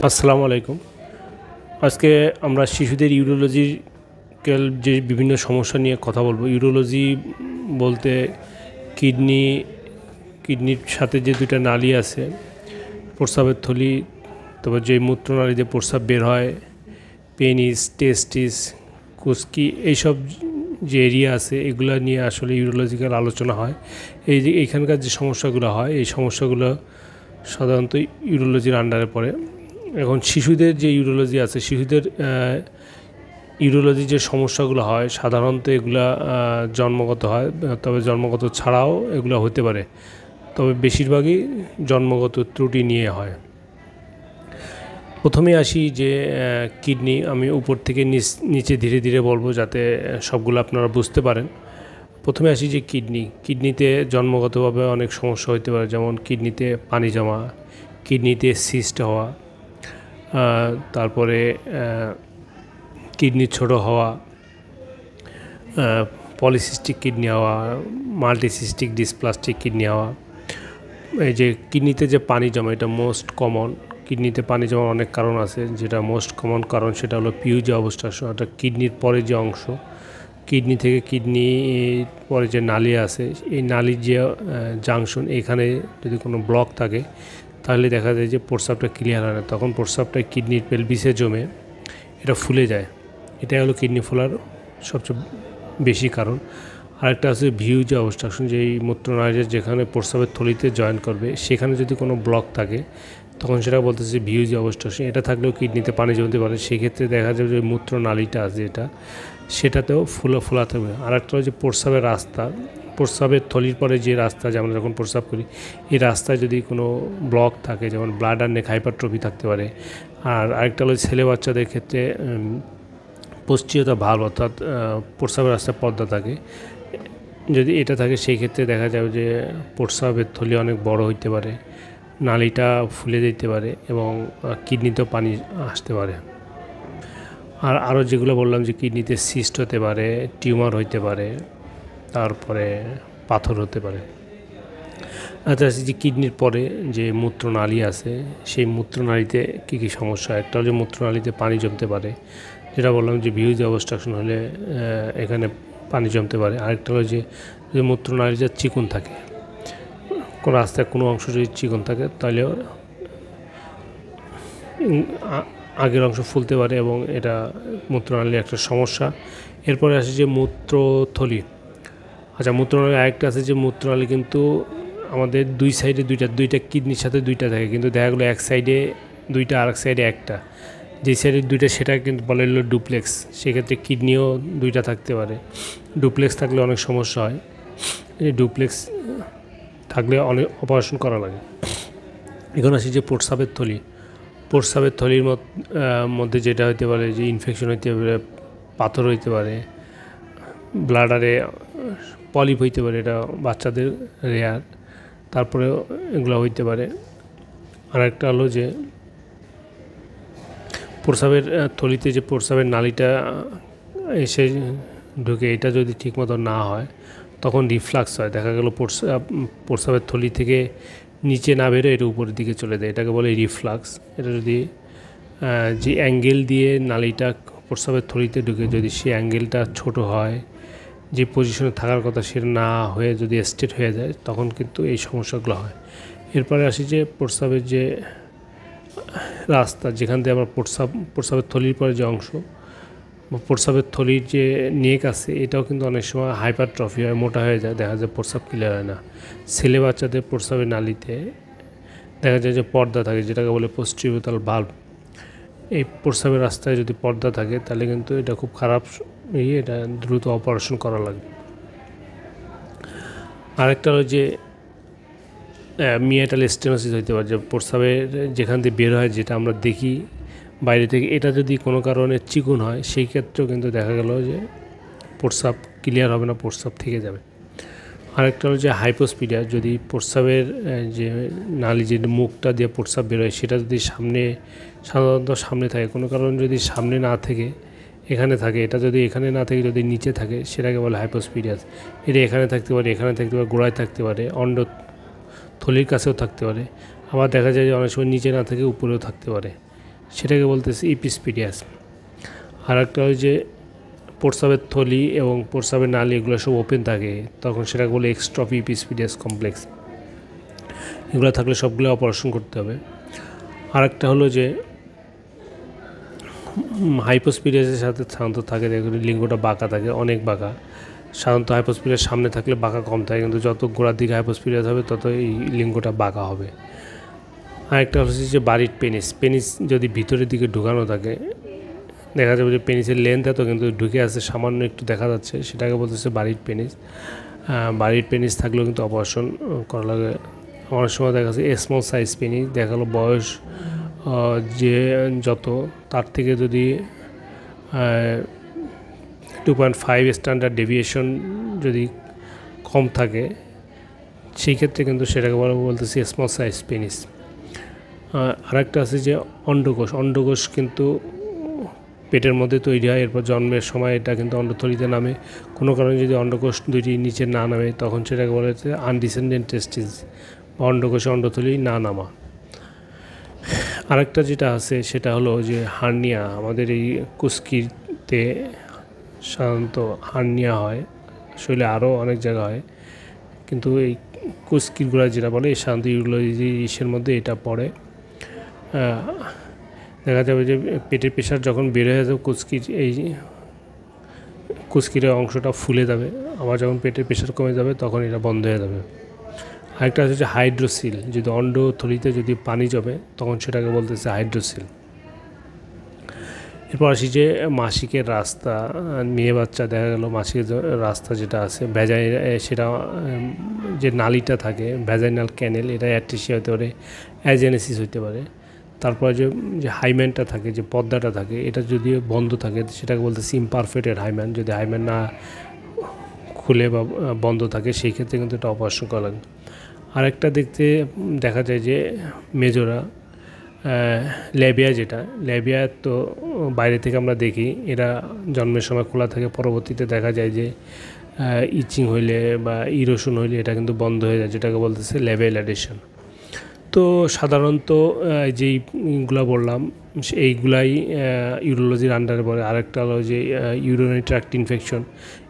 আসসালামু আলাইকুম। আজকে আমরা শিশুদের ইউরোলজিক্যাল যে বিভিন্ন সমস্যা নিয়ে কথা বলবো। ইউরোলজি বলতে কিডনির সাথে যে দুইটা নালী আছে, প্রস্রাবের থলি, তারপর যে মূত্রনালী দিয়ে প্রস্রাব বের হয়, পেনিস, টেস্টিস, কুস্কি, এইসব যে এরিয়া আছে এগুলো নিয়ে আসলে ইউরোলজিক্যাল আলোচনা হয়। এইখানকার যে সমস্যাগুলো হয় এই সমস্যাগুলো সাধারণত ইউরোলজির আন্ডারে পড়ে। এখন শিশুদের যে ইউরোলজি আছে, শিশুদের ইউরোলজির যে সমস্যাগুলো হয় সাধারণত এগুলা জন্মগত হয়, তবে জন্মগত ছাড়াও এগুলো হতে পারে, তবে বেশিরভাগই জন্মগত ত্রুটি নিয়ে হয়। প্রথমে আসি যে কিডনি, আমি উপর থেকে নিচে ধীরে ধীরে বলবো যাতে সবগুলো আপনারা বুঝতে পারেন। প্রথমে আসি যে কিডনিতে জন্মগতভাবে অনেক সমস্যা হতে পারে, যেমন কিডনিতে পানি জমা, কিডনিতে সিস্ট হওয়া, তারপরে কিডনি ছোট হওয়া, পলিসিস্টিক কিডনি হওয়া, মাল্টিসিস্টিক ডিসপ্লাস্টিক কিডনি হওয়া। এই যে কিডনিতে যে পানি জমা, এটা মোস্ট কমন। কিডনিতে পানি জমার অনেক কারণ আছে, যেটা মোস্ট কমন কারণ সেটা হলো পিউজ অবস্ট্রাকশন, অর্থাৎ কিডনির পরে যে অংশ, কিডনি থেকে কিডনি পরে যে নালী আছে, এই নালীর যে জাংশন, এখানে যদি কোনো ব্লক থাকে তাহলে দেখা যায় যে প্রস্রাবটা ক্লিয়ার হয় না। তখন প্রস্রাবটা কিডনির পেলভিসে জমে এটা ফুলে যায়। এটাই হলো কিডনি ফোলার সবচেয়ে বেশি কারণ। আরেকটা আছে ভিউজ অবস্ট্রাকশন, যে এই মূত্রনালীর যেখানে প্রস্রাবের থলিতে জয়েন করবে সেখানে যদি কোনো ব্লক থাকে তখন সেটা বলতেছে ভিউজ অবস্ট্রাকশন। এটা থাকলেও কিডনিতে পানি জমতে পারে, সেক্ষেত্রে দেখা যাবে যে মূত্রনালীটা আছে সেটাতেও ফোলা থাকবে। আরেকটা হচ্ছে প্রস্রাবের রাস্তা, প্রস্রাবের থলির পরে যে রাস্তা, যেমন যখন প্রস্রাব করি এই রাস্তায় যদি কোনো ব্লক থাকে, যেমন ব্লাডার নেক হাইপারট্রফি থাকতে পারে। আর আরেকটা হলো ছেলে বাচ্চাদের ক্ষেত্রে পশ্চিমতা ভাব, অর্থাৎ প্রস্রাবের রাস্তায় পর্দা থাকে, যদি এটা থাকে সেই ক্ষেত্রে দেখা যাবে যে প্রস্রাবের থলি অনেক বড় হইতে পারে, নালীটা ফুলে যেতে পারে এবং কিডনিতেও পানি আসতে পারে। আর আরও যেগুলো বললাম যে কিডনিতে সিস্ট হতে পারে, টিউমার হইতে পারে, তারপরে পাথর হতে পারে। আচ্ছা, যে কিডনির পরে যে মূত্রনালী আছে সেই মূত্রনালীতে কী কী সমস্যা? একটা হচ্ছে মূত্রনালীতে পানি জমতে পারে, যেটা বললাম যে ভিউজ অবস্ট্রাকশন হলে এখানে পানি জমতে পারে। আরেকটা হলো যে মূত্রনালীতে চিকন থাকে, কোনো রাস্তায় কোনো অংশ যদি চিকন থাকে তাহলে আগের অংশ ফুলতে পারে এবং এটা মূত্রনালীর একটা সমস্যা। এরপরে আসে যে মূত্রথলি। আচ্ছা, মূত্রনালী আরেকটা আছে যে মূত্রনালী কিন্তু আমাদের দুই সাইডে দুইটা কিডনির সাথে দুইটা থাকে, কিন্তু দেখা গেলো এক সাইডে দুইটা আর এক সাইডে একটা, যেই সাইডে দুইটা সেটা কিন্তু বলে হলো ডুপ্লেক্স। সেক্ষেত্রে কিডনিও দুইটা থাকতে পারে। ডুপ্লেক্স থাকলে অনেক সমস্যা হয়, এই ডুপ্লেক্স থাকলে অনেক অপারেশন করা লাগে। এখন আসি যে প্রস্রাবের থলির মধ্যে যেটা হইতে পারে যে ইনফেকশন হইতে পারে, পাথর হইতে পারে, ব্লাডারে পলিপ হইতে পারে, এটা বাচ্চাদের রেয়ার, তারপরে এগুলো হইতে পারে। আরেকটা হলো যে প্রস্রাবের থলিতে যে প্রস্রাবের নালীটা এসে ঢুকে, এটা যদি ঠিকমতো না হয় তখন রিফ্লাক্স হয়। দেখা গেল প্রস্রাবের থলি থেকে নিচে না বেরো, এটা উপরের দিকে চলে যায়, এটাকে বলে রিফ্লাক্স। এটা যদি যে অ্যাঙ্গেল দিয়ে নালীটা প্রস্রাবের থলিতে ঢুকে যদি সেই অ্যাঙ্গেলটা ছোট হয়, যে পজিশনে থাকার কথা সেটা না হয়ে যদি স্ট্রেট হয়ে যায় তখন কিন্তু এই সমস্যাগুলো হয়। এরপরে আসি যে প্রস্রাবের যে রাস্তা, যেখান দিয়ে আমরা প্রস্রাবের থলির পরে যে অংশ, প্রস্রাবের থলির যে নেক আছে, এটাও কিন্তু অনেক সময় হাইপারট্রফি হয়, মোটা হয়ে যায়, দেখা যায় প্রস্রাব ক্লিয়ার হয় না। ছেলে বাচ্চাদের প্রস্রাবের নালীতে দেখা যায় যে পর্দা থাকে, যেটাকে বলে পোস্টিবিউটাল ভালভ। এই প্রস্রাবের রাস্তায় যদি পর্দা থাকে তাহলে কিন্তু এটা খুব খারাপ, এটা দ্রুত অপারেশন করা লাগবে। আরেকটা হলো যে মিয়াটাল স্টেনোসিস হইতে পারে, যে প্রস্রাবের যেখান দিয়ে বের হয়, যেটা আমরা দেখি বাইরে থেকে, এটা যদি কোনো কারণে চিকন হয় সেই ক্ষেত্রেও কিন্তু দেখা গেল যে প্রস্রাব ক্লিয়ার হবে না, প্রস্রাব থেকে যাবে। আরেকটা হলো যে হাইপোস্পিডিয়া, যদি প্রস্রাবের যে নালী, যে মুখটা দিয়ে প্রস্রাব বেরোয় সেটা যদি সাধারণত সামনে থাকে, কোনো কারণে যদি সামনে না থেকে এখানে থাকে, এটা যদি এখানে না থাকে যদি নিচে থাকে সেটাকে বলে হাইপোস্পিডিয়াস। এটা এখানে থাকতে পারে, গোড়ায় থাকতে পারে, থলির কাছেও থাকতে পারে। আবার দেখা যায় যে অনেক সময় নিচে না থেকে উপরেও থাকতে পারে। সেটাকে বলতেছে ইপিসপিডিয়াস। আর একটা ওই যে প্রস্রাবের থলি এবং প্রস্রাবের নালী এগুলো সব ওপেন থাকে, তখন সেটাকে বলে এক্সট্রফি ইপিসপিডিয়াস কমপ্লেক্স। এগুলো থাকলে সবগুলো অপারেশন করতে হবে। আরেকটা হলো যে হাইপোস্পিডিয়াসের সাথে সাধারণত থাকে দেখুন লিঙ্গটা বাঁকা থাকে, অনেক বাঁকা। সাধারণত হাইপোস্পিডিয়াস সামনে থাকলে বাঁকা কম থাকে, কিন্তু যত গোড়ার দিকে হাইপোস্পিডিয়াস হবে তত এই লিঙ্গটা বাঁকা হবে। আরেকটা হচ্ছে যে বারিড পেনিস। পেনিস যদি ভিতরের দিকে ঢুকানো থাকে, দেখা যাবে যে পেনিসের লেন্থ এত কিন্তু ঢুকে আছে সামান্য একটু দেখা যাচ্ছে, সেটাকে বলতেছে বারিড পেনিস। বারিড পেনিস থাকলেও কিন্তু অপারেশন করা লাগে। অনেক সময় দেখা যাচ্ছে স্মল সাইজ পেনিস, দেখা গেলো বয়স যে যত তার থেকে যদি 2.5 স্ট্যান্ডার্ড ডেভিয়েশন যদি কম থাকে, সেই ক্ষেত্রে কিন্তু সেটাকে বলতেছি স্মল সাইজ পেনিস। আরেকটা আছে যে অন্ডকোষ। অন্ডকোষ কিন্তু পেটের মধ্যে তৈরি হয়, এরপর জন্মের সময় এটা কিন্তু অন্ডথলিতে নামে। কোনো কারণে যদি অন্ডকোষ দুইটি নিচে না নামে, তখন সেটাকে বলা হচ্ছে আনডিসেন্ডেন্ট টেস্টিস বা অন্ডকোষে অন্ডথলি না নামা। আরেকটা যেটা আছে সেটা হলো যে হার্নিয়া। আমাদের এই কুস্কিতে সাধারণত হার্নিয়া হয়, শরীরে আরও অনেক জায়গা হয়, কিন্তু এই কুস্কিরগুলো যেটা বলে সাধারণত ইউরোলজিসের মধ্যে এটা পড়ে। দেখা যাবে যে পেটের প্রেশার যখন বের হয়ে যাবে, কুস্কির অংশটা ফুলে যাবে, আবার যখন পেটের প্রেশার কমে যাবে তখন এটা বন্ধ হয়ে যাবে। আরেকটা হচ্ছে যে হাইড্রোসিল। যদি অন্ডথলিতে যদি পানি জমে তখন সেটাকে বলতেছে হাইড্রোসিল। এরপর আসি যে মাসিকের রাস্তা। মেয়ে বাচ্চা দেখা গেল মাসিকের রাস্তা যেটা আছে ভ্যাজাই, সেটা যে নালীটা থাকে ভ্যাজাইনাল ক্যানেল, এটা অ্যাট্রিসিয়া হতে পারে, অ্যাজেনেসিস হতে পারে। তারপর যে হাইম্যানটা থাকে, যে পর্দাটা থাকে, এটা যদি বন্ধ থাকে সেটাকে বলতেছে ইমপারফেক্টেড হাইম্যান। যদি হাইম্যান না খুলে বা বন্ধ থাকে সেই ক্ষেত্রে কিন্তু এটা অপারেশন করা লাগে। আরেকটা দেখা যায় যে মেজোরা ল্যাবিয়া, যেটা ল্যাবিয়া তো বাইরে থেকে আমরা দেখি, এরা জন্মের সময় খোলা থাকে, পরবর্তীতে দেখা যায় যে ইচিং হইলে বা ইরোশন হইলে এটা কিন্তু বন্ধ হয়ে যায়, যেটাকে বলতেছে ল্যাবিয়াল অ্যাডেশন। তো সাধারণত যেইগুলো বললাম এইগুলাই ইউরোলজির আন্ডারে পড়ে। আরেকটা হলো যে ইউরিনারি ট্র্যাক্ট ইনফেকশন,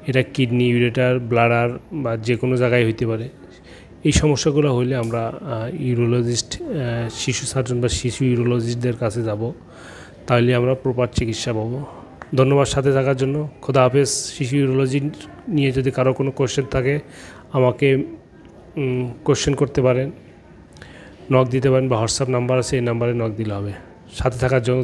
এটা কিডনি, ইউরেটার, ব্লাডার বা যে কোনো জায়গায় হইতে পারে। এই সমস্যাগুলো হইলে আমরা ইউরোলজিস্ট, শিশু সার্জন বা শিশু ইউরোলজিস্টদের কাছে যাব, তাহলে আমরা প্রপার চিকিৎসা পাবো। ধন্যবাদ সাথে থাকার জন্য। খোদা হাফেজ। শিশু ইউরোলজি নিয়ে যদি কারো কোনো কোশ্চেন থাকে আমাকে কোশ্চেন করতে পারেন, নক দিতে পারেন, বা হোয়াটসঅ্যাপ নাম্বার আছে এই নাম্বারে নক দিলে হবে। সাথে থাকার জন্য